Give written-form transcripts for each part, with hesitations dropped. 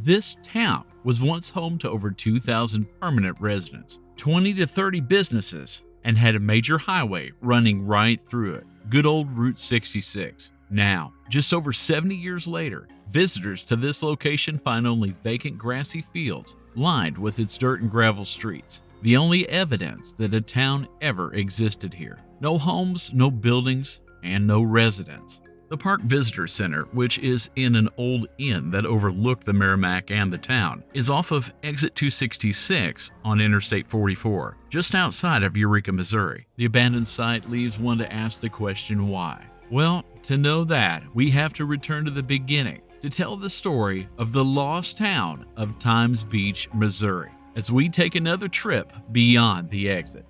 This town was once home to over 2,000 permanent residents, 20 to 30 businesses, and had a major highway running right through it. Good old Route 66. Now, just over 70 years later, visitors to this location find only vacant grassy fields lined with its dirt and gravel streets. The only evidence that a town ever existed here. No homes, no buildings, and no residents. The Park Visitor Center, which is in an old inn that overlooked the Merrimack and the town, is off of exit 266 on Interstate 44, just outside of Eureka, Missouri. The abandoned site leaves one to ask the question why. Well, to know that, we have to return to the beginning to tell the story of the lost town of Times Beach, Missouri, as we take another trip beyond the exit.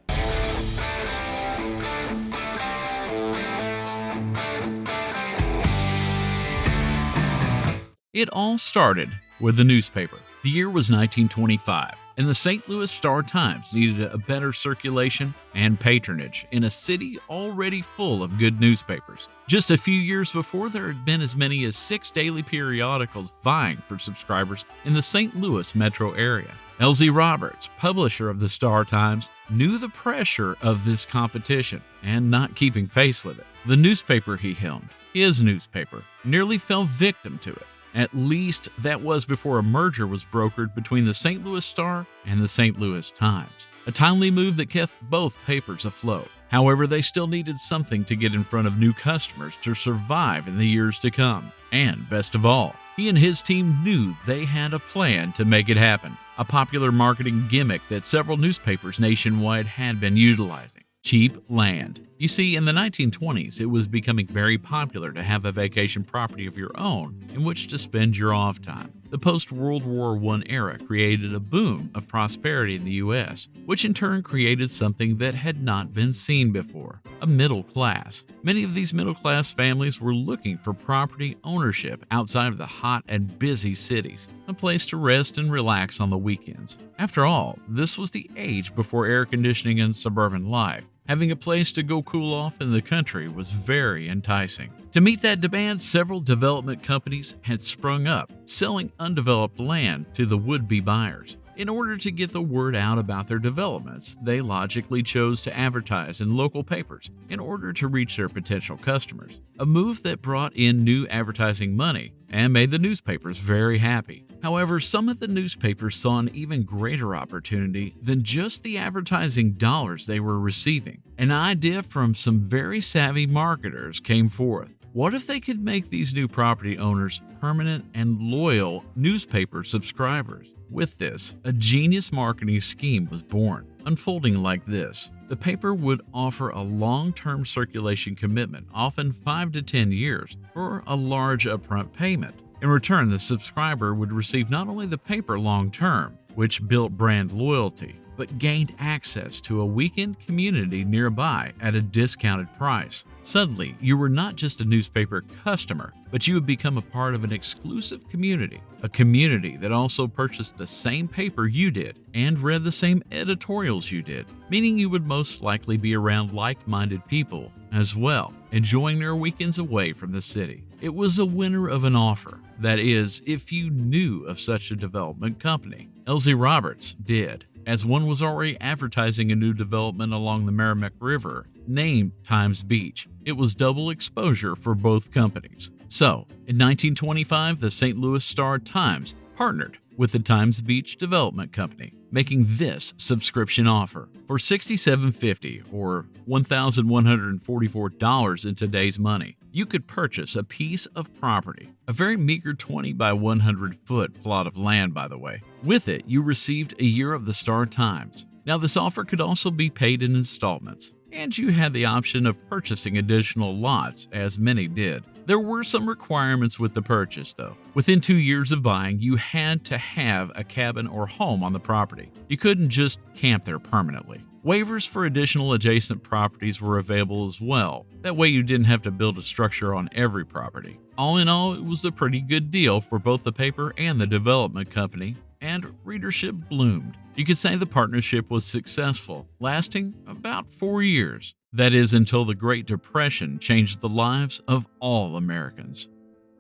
It all started with a newspaper. The year was 1925, and the St. Louis Star-Times needed a better circulation and patronage in a city already full of good newspapers. Just a few years before, there had been as many as 6 daily periodicals vying for subscribers in the St. Louis metro area. L.Z. Roberts, publisher of the Star-Times, knew the pressure of this competition and not keeping pace with it. The newspaper he helmed, his newspaper, nearly fell victim to it. At least that was before a merger was brokered between the St. Louis Star and the St. Louis Times, a timely move that kept both papers afloat. However, they still needed something to get in front of new customers to survive in the years to come. And best of all, he and his team knew they had a plan to make it happen, a popular marketing gimmick that several newspapers nationwide had been utilizing. Cheap land. You see, in the 1920s, it was becoming very popular to have a vacation property of your own in which to spend your off time. The post-World War I era created a boom of prosperity in the U.S., which in turn created something that had not been seen before, a middle class. Many of these middle-class families were looking for property ownership outside of the hot and busy cities, a place to rest and relax on the weekends. After all, this was the age before air conditioning and suburban life. Having a place to go cool off in the country was very enticing. To meet that demand, several development companies had sprung up, selling undeveloped land to the would-be buyers. In order to get the word out about their developments, they logically chose to advertise in local papers in order to reach their potential customers, a move that brought in new advertising money and made the newspapers very happy. However, some of the newspapers saw an even greater opportunity than just the advertising dollars they were receiving. An idea from some very savvy marketers came forth. What if they could make these new property owners permanent and loyal newspaper subscribers? With this, a genius marketing scheme was born, unfolding like this. The paper would offer a long-term circulation commitment, often 5 to 10 years, for a large upfront payment. In return, the subscriber would receive not only the paper long-term, which built brand loyalty, but gained access to a weekend community nearby at a discounted price. Suddenly, you were not just a newspaper customer, but you would become a part of an exclusive community, a community that also purchased the same paper you did and read the same editorials you did, meaning you would most likely be around like-minded people as well, enjoying their weekends away from the city. It was a winner of an offer. That is, if you knew of such a development company. L.Z. Roberts did, as one was already advertising a new development along the Merrimack River named Times Beach. It was double exposure for both companies. So, in 1925, the St. Louis Star-Times partnered with the Times Beach Development Company, making this subscription offer. For $67.50 or $1,144 in today's money, you could purchase a piece of property, a very meager 20 by 100 foot plot of land, by the way. With it, you received a year of the Star-Times. Now, this offer could also be paid in installments, and you had the option of purchasing additional lots, as many did. There were some requirements with the purchase, though. Within 2 years of buying, you had to have a cabin or home on the property. You couldn't just camp there permanently. Waivers for additional adjacent properties were available as well. That way you didn't have to build a structure on every property. All in all, it was a pretty good deal for both the paper and the development company, and readership bloomed. You could say the partnership was successful, lasting about 4 years. That is, until the Great Depression changed the lives of all Americans.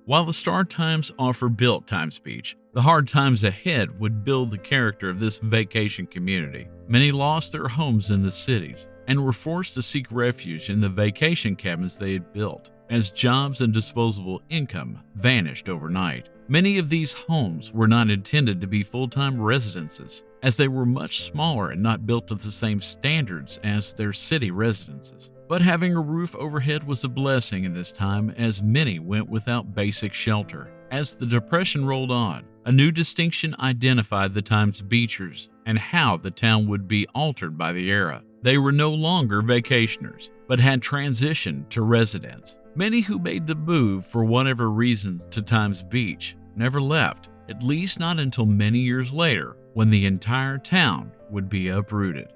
While the Star Times offer built Times Beach, the hard times ahead would build the character of this vacation community. Many lost their homes in the cities and were forced to seek refuge in the vacation cabins they had built, as jobs and disposable income vanished overnight. Many of these homes were not intended to be full-time residences, as they were much smaller and not built to the same standards as their city residences. But having a roof overhead was a blessing in this time, as many went without basic shelter. As the Depression rolled on, a new distinction identified the Times Beachers and how the town would be altered by the era. They were no longer vacationers, but had transitioned to residents. Many who made the move for whatever reasons to Times Beach never left, at least not until many years later, when the entire town would be uprooted.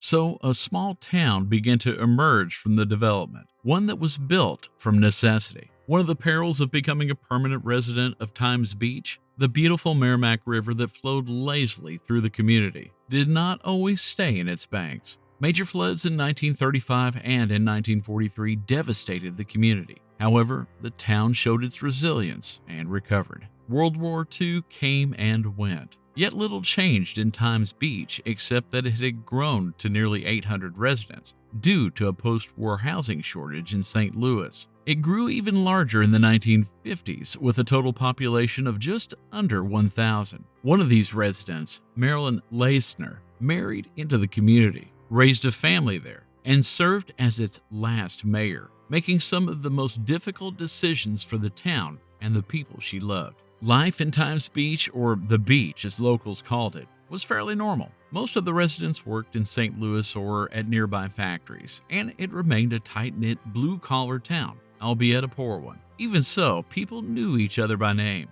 So a small town began to emerge from the development, one that was built from necessity. One of the perils of becoming a permanent resident of Times Beach, the beautiful Merrimack River that flowed lazily through the community, did not always stay in its banks. Major floods in 1935 and in 1943 devastated the community. However, the town showed its resilience and recovered. World War II came and went. Yet little changed in Times Beach except that it had grown to nearly 800 residents due to a post-war housing shortage in St. Louis. It grew even larger in the 1950s with a total population of just under 1,000. One of these residents, Marilyn Leisner, married into the community, raised a family there, and served as its last mayor, making some of the most difficult decisions for the town and the people she loved. Life in Times Beach, or the beach as locals called it, was fairly normal. Most of the residents worked in St. Louis or at nearby factories, and it remained a tight-knit, blue-collar town, albeit a poor one. Even so, people knew each other by name.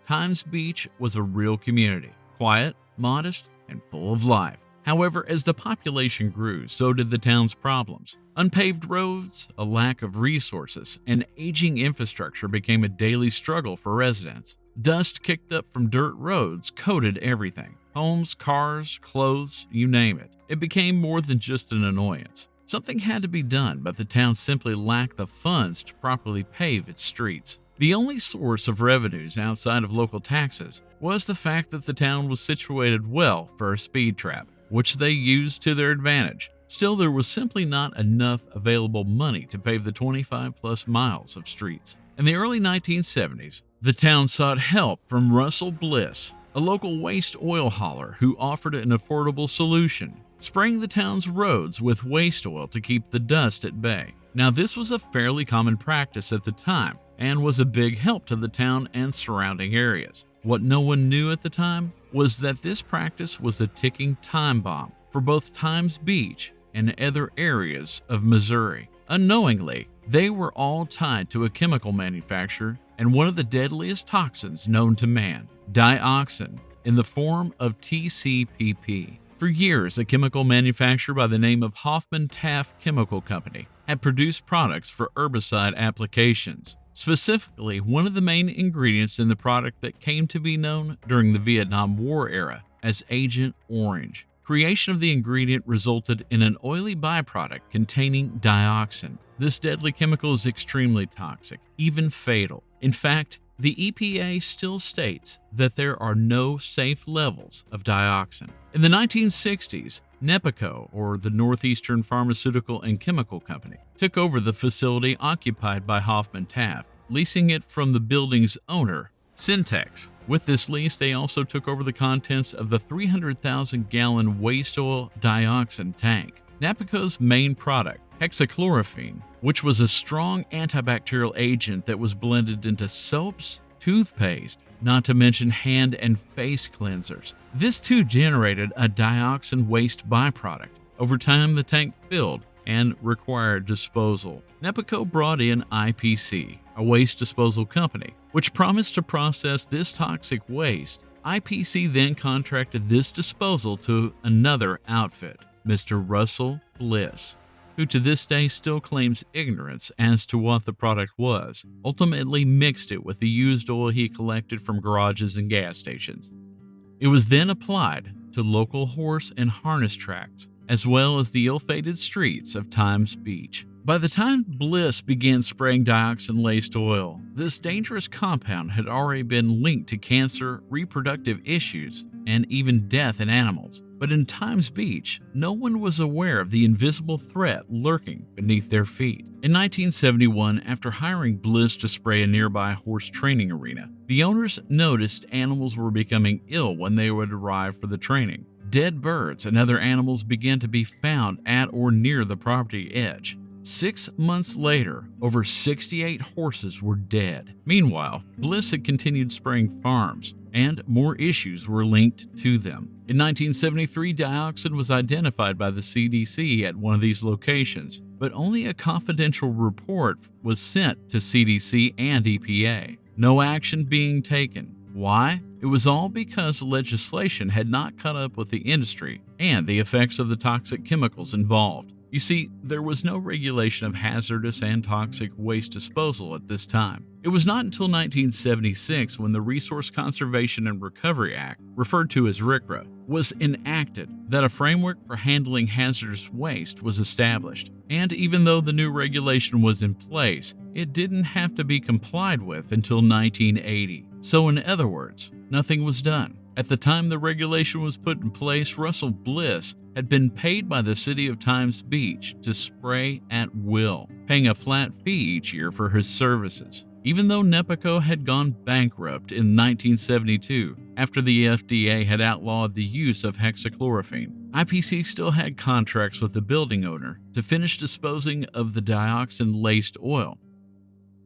Times Beach was a real community, quiet, modest, and full of life. However, as the population grew, so did the town's problems. Unpaved roads, a lack of resources, and aging infrastructure became a daily struggle for residents. Dust kicked up from dirt roads coated everything. Homes, cars, clothes, you name it. It became more than just an annoyance. Something had to be done, but the town simply lacked the funds to properly pave its streets. The only source of revenues outside of local taxes was the fact that the town was situated well for a speed trap, which they used to their advantage. Still, there was simply not enough available money to pave the 25-plus miles of streets. In the early 1970s, the town sought help from Russell Bliss, a local waste oil hauler who offered an affordable solution, spraying the town's roads with waste oil to keep the dust at bay. Now, this was a fairly common practice at the time and was a big help to the town and surrounding areas. What no one knew at the time was that this practice was a ticking time bomb for both Times Beach and other areas of Missouri. Unknowingly, they were all tied to a chemical manufacturer and one of the deadliest toxins known to man, dioxin, in the form of TCPP. For years, a chemical manufacturer by the name of Hoffman-Taff Chemical Company had produced products for herbicide applications. Specifically, one of the main ingredients in the product that came to be known during the Vietnam War era as Agent Orange. Creation of the ingredient resulted in an oily byproduct containing dioxin. This deadly chemical is extremely toxic, even fatal. In fact, the EPA still states that there are no safe levels of dioxin. In the 1960s, Nepico, or the Northeastern Pharmaceutical and Chemical Company, took over the facility occupied by Hoffman-Taff, leasing it from the building's owner, Syntex. With this lease, they also took over the contents of the 300,000-gallon waste oil dioxin tank. Nepico's main product, hexachlorophene, which was a strong antibacterial agent that was blended into soaps, toothpaste, not to mention hand and face cleansers. This too generated a dioxin waste byproduct. Over time, the tank filled and required disposal. Nepico brought in IPC, a waste disposal company, which promised to process this toxic waste. IPC then contracted this disposal to another outfit, Mr. Russell Bliss, who to this day still claims ignorance as to what the product was, ultimately mixed it with the used oil he collected from garages and gas stations. It was then applied to local horse and harness tracks, as well as the ill-fated streets of Times Beach. By the time Bliss began spraying dioxin-laced oil, this dangerous compound had already been linked to cancer, reproductive issues, and even death in animals. But in Times Beach, no one was aware of the invisible threat lurking beneath their feet. In 1971, after hiring Bliss to spray a nearby horse training arena, the owners noticed animals were becoming ill when they would arrive for the training. Dead birds and other animals began to be found at or near the property edge. 6 months later, over 68 horses were dead. Meanwhile, Bliss had continued spraying farms, and more issues were linked to them. In 1973, dioxin was identified by the CDC at one of these locations, but only a confidential report was sent to CDC and EPA. No action being taken. Why? It was all because legislation had not caught up with the industry and the effects of the toxic chemicals involved. You see, there was no regulation of hazardous and toxic waste disposal at this time. It was not until 1976 when the Resource Conservation and Recovery Act, referred to as RCRA, was enacted that a framework for handling hazardous waste was established. And even though the new regulation was in place, it didn't have to be complied with until 1980. So in other words, nothing was done. At the time the regulation was put in place, Russell Bliss had been paid by the city of Times Beach to spray at will, paying a flat fee each year for his services. Even though Nepico had gone bankrupt in 1972 after the FDA had outlawed the use of hexachlorophene, IPC still had contracts with the building owner to finish disposing of the dioxin-laced oil.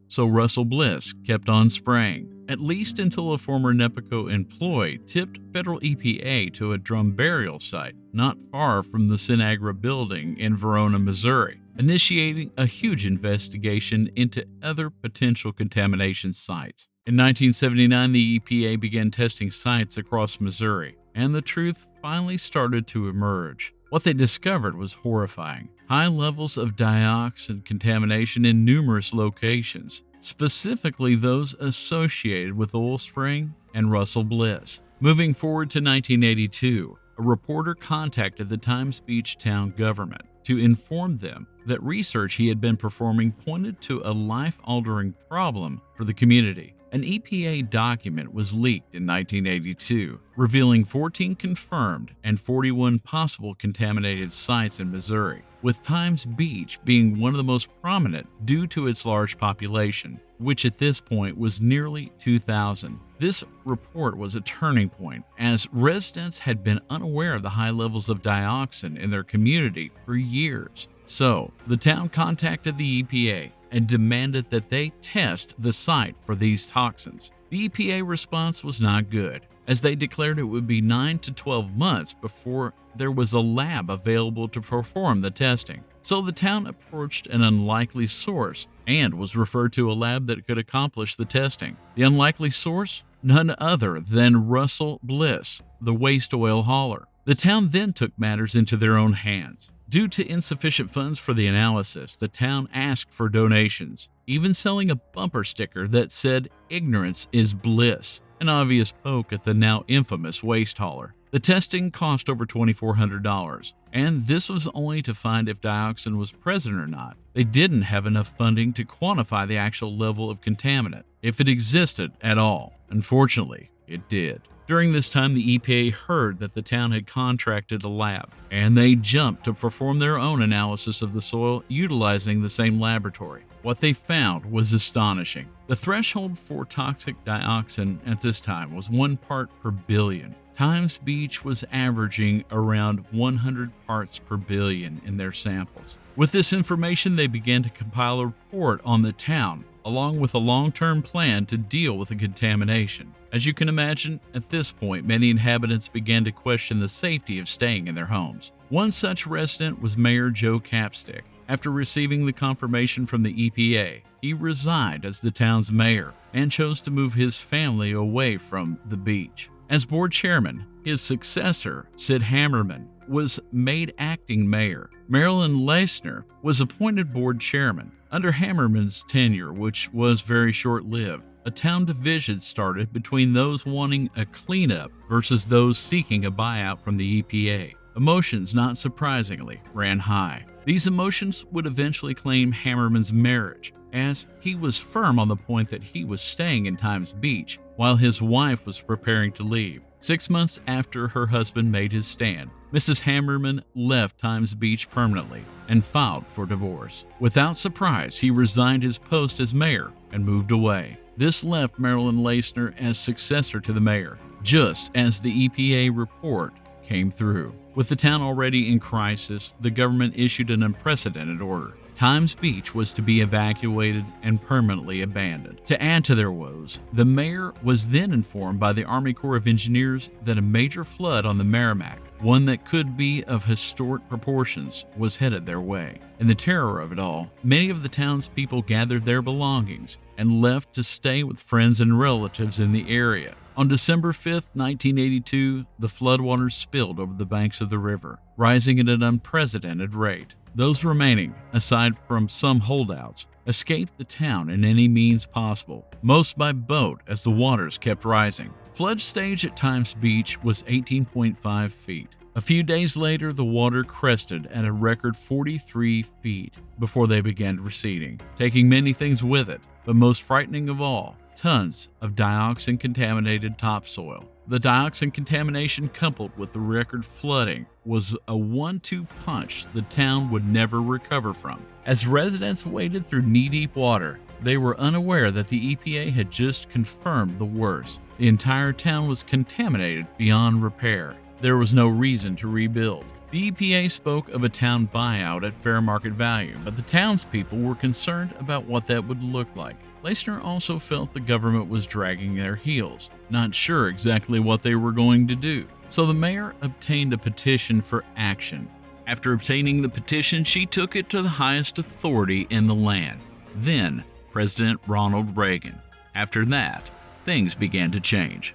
So Russell Bliss kept on spraying, at least until a former Nepico employee tipped federal EPA to a drum burial site not far from the Sinagra building in Verona, Missouri, initiating a huge investigation into other potential contamination sites. In 1979, the EPA began testing sites across Missouri, and the truth finally started to emerge. What they discovered was horrifying. High levels of dioxin contamination in numerous locations, specifically those associated with oil spraying and Russell Bliss. Moving forward to 1982, a reporter contacted the Times Beach town government to inform them that research he had been performing pointed to a life-altering problem for the community. An EPA document was leaked in 1982, revealing 14 confirmed and 41 possible contaminated sites in Missouri, with Times Beach being one of the most prominent due to its large population, which at this point was nearly 2,000. This report was a turning point, as residents had been unaware of the high levels of dioxin in their community for years. So, the town contacted the EPA and demanded that they test the site for these toxins. The EPA response was not good, as they declared it would be 9 to 12 months before there was a lab available to perform the testing. So the town approached an unlikely source and was referred to a lab that could accomplish the testing. The unlikely source? None other than Russell Bliss, the waste oil hauler. The town then took matters into their own hands. Due to insufficient funds for the analysis, the town asked for donations, even selling a bumper sticker that said, "Ignorance is bliss," an obvious poke at the now infamous waste hauler. The testing cost over $2,400, and this was only to find if dioxin was present or not. They didn't have enough funding to quantify the actual level of contaminant, if it existed at all. Unfortunately, it did. During this time, the EPA heard that the town had contracted a lab, and they jumped to perform their own analysis of the soil utilizing the same laboratory. What they found was astonishing. The threshold for toxic dioxin at this time was 1 part per billion. Times Beach was averaging around 100 parts per billion in their samples. With this information, they began to compile a report on the town, along with a long-term plan to deal with the contamination. As you can imagine, at this point, many inhabitants began to question the safety of staying in their homes. One such resident was Mayor Joe Capstick. After receiving the confirmation from the EPA, he resigned as the town's mayor and chose to move his family away from the beach. As board chairman, his successor, Sid Hammerman, was made acting mayor. Marilyn Leisner was appointed board chairman. Under Hammerman's tenure, which was very short-lived, a town division started between those wanting a cleanup versus those seeking a buyout from the EPA. Emotions, not surprisingly, ran high. These emotions would eventually claim Hammerman's marriage, as he was firm on the point that he was staying in Times Beach while his wife was preparing to leave. 6 months after her husband made his stand, Mrs. Hammerman left Times Beach permanently and filed for divorce. Without surprise, he resigned his post as mayor and moved away. This left Marilyn Leisner as successor to the mayor, just as the EPA report came through. With the town already in crisis, the government issued an unprecedented order. Times Beach was to be evacuated and permanently abandoned. To add to their woes, the mayor was then informed by the Army Corps of Engineers that a major flood on the Merrimack, one that could be of historic proportions, was headed their way. In the terror of it all, many of the townspeople gathered their belongings and left to stay with friends and relatives in the area. On December 5, 1982, the floodwaters spilled over the banks of the river, rising at an unprecedented rate. Those remaining, aside from some holdouts, escaped the town in any means possible, most by boat as the waters kept rising. Flood stage at Times Beach was 18.5 feet. A few days later, the water crested at a record 43 feet before they began receding, taking many things with it, but most frightening of all, tons of dioxin contaminated topsoil. The dioxin contamination, coupled with the record flooding, was a 1-2 punch the town would never recover from. As residents waded through knee-deep water, they were unaware that the EPA had just confirmed the worst. The entire town was contaminated beyond repair. There was no reason to rebuild. The EPA spoke of a town buyout at fair market value, but the townspeople were concerned about what that would look like. Leisner also felt the government was dragging their heels, not sure exactly what they were going to do. So the mayor obtained a petition for action. After obtaining the petition, she took it to the highest authority in the land, then President Ronald Reagan. After that, things began to change.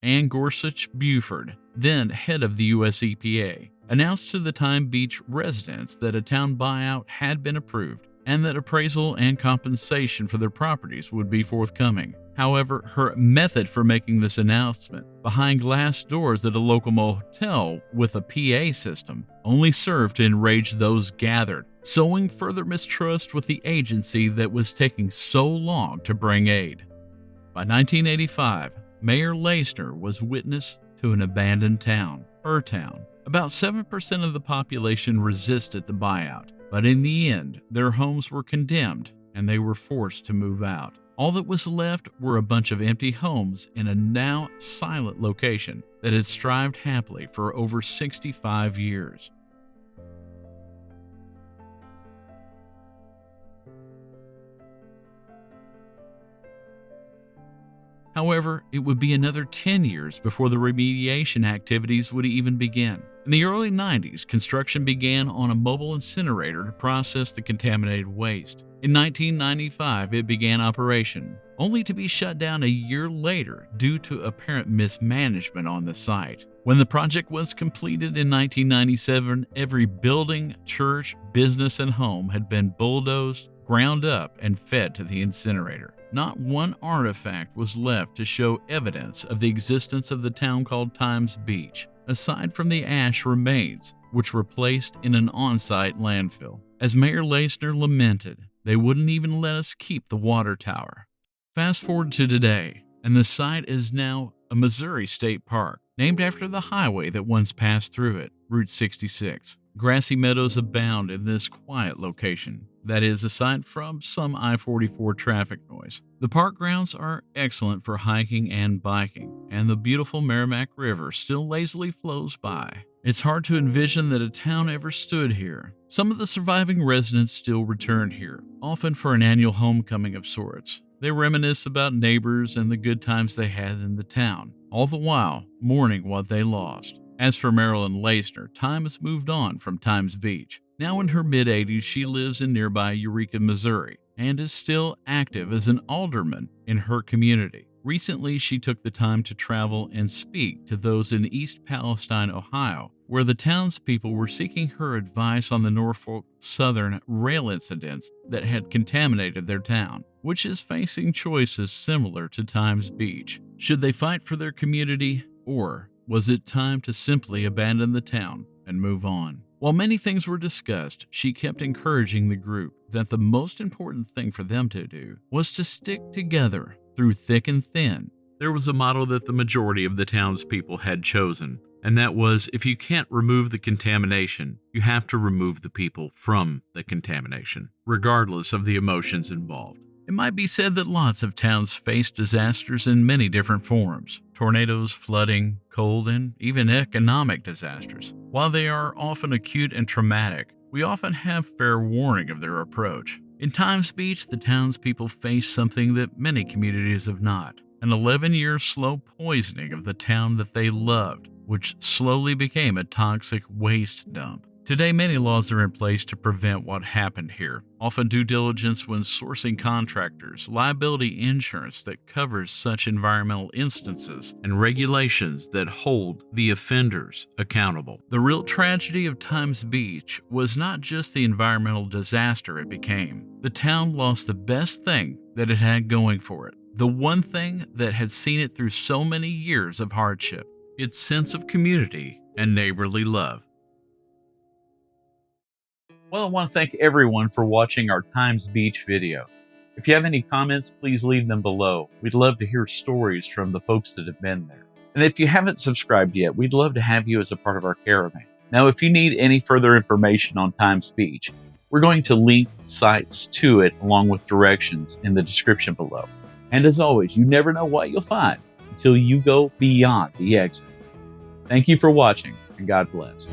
Ann Gorsuch Buford, then head of the U.S. EPA, announced to the Times Beach residents that a town buyout had been approved and that appraisal and compensation for their properties would be forthcoming. However, her method for making this announcement, behind glass doors at a local motel with a PA system, only served to enrage those gathered, sowing further mistrust with the agency that was taking so long to bring aid. By 1985, Mayor Leisner was witness to an abandoned town, her town. About 7% of the population resisted the buyout, but in the end, their homes were condemned and they were forced to move out. All that was left were a bunch of empty homes in a now silent location that had thrived happily for over 65 years. However, it would be another 10 years before the remediation activities would even begin. In the early 90s, construction began on a mobile incinerator to process the contaminated waste. In 1995, it began operation, only to be shut down a year later due to apparent mismanagement on the site. When the project was completed in 1997, every building, church, business, and home had been bulldozed, ground up, and fed to the incinerator. Not one artifact was left to show evidence of the existence of the town called Times Beach, aside from the ash remains, which were placed in an on-site landfill. As Mayor Leisner lamented, they wouldn't even let us keep the water tower. Fast forward to today, and the site is now a Missouri state park, named after the highway that once passed through it, Route 66. Grassy meadows abound in this quiet location, that is, aside from some I-44 traffic noise. The park grounds are excellent for hiking and biking, and the beautiful Merrimack River still lazily flows by. It's hard to envision that a town ever stood here. Some of the surviving residents still return here, often for an annual homecoming of sorts. They reminisce about neighbors and the good times they had in the town, all the while mourning what they lost. As for Marilyn Leisner, time has moved on from Times Beach. Now in her mid-80s, she lives in nearby Eureka, Missouri, and is still active as an alderman in her community. Recently, she took the time to travel and speak to those in East Palestine, Ohio, where the townspeople were seeking her advice on the Norfolk Southern rail incidents that had contaminated their town, which is facing choices similar to Times Beach. Should they fight for their community, or was it time to simply abandon the town? and move on. While many things were discussed, she kept encouraging the group that the most important thing for them to do was to stick together through thick and thin. There was a motto that the majority of the townspeople had chosen, and that was, if you can't remove the contamination, you have to remove the people from the contamination, regardless of the emotions involved. It might be said that lots of towns face disasters in many different forms: tornadoes, flooding, cold, and even economic disasters. While they are often acute and traumatic, we often have fair warning of their approach. In Times Beach, the townspeople face something that many communities have not: an 11-year slow poisoning of the town that they loved, which slowly became a toxic waste dump. Today, many laws are in place to prevent what happened here, often due diligence when sourcing contractors, liability insurance that covers such environmental instances, and regulations that hold the offenders accountable. The real tragedy of Times Beach was not just the environmental disaster it became. The town lost the best thing that it had going for it, the one thing that had seen it through so many years of hardship: its sense of community and neighborly love. Well, I want to thank everyone for watching our Times Beach video. If you have any comments, please leave them below. We'd love to hear stories from the folks that have been there. And if you haven't subscribed yet, we'd love to have you as a part of our caravan. Now, if you need any further information on Times Beach, we're going to link sites to it along with directions in the description below. And as always, you never know what you'll find until you go beyond the exit. Thank you for watching, and God bless.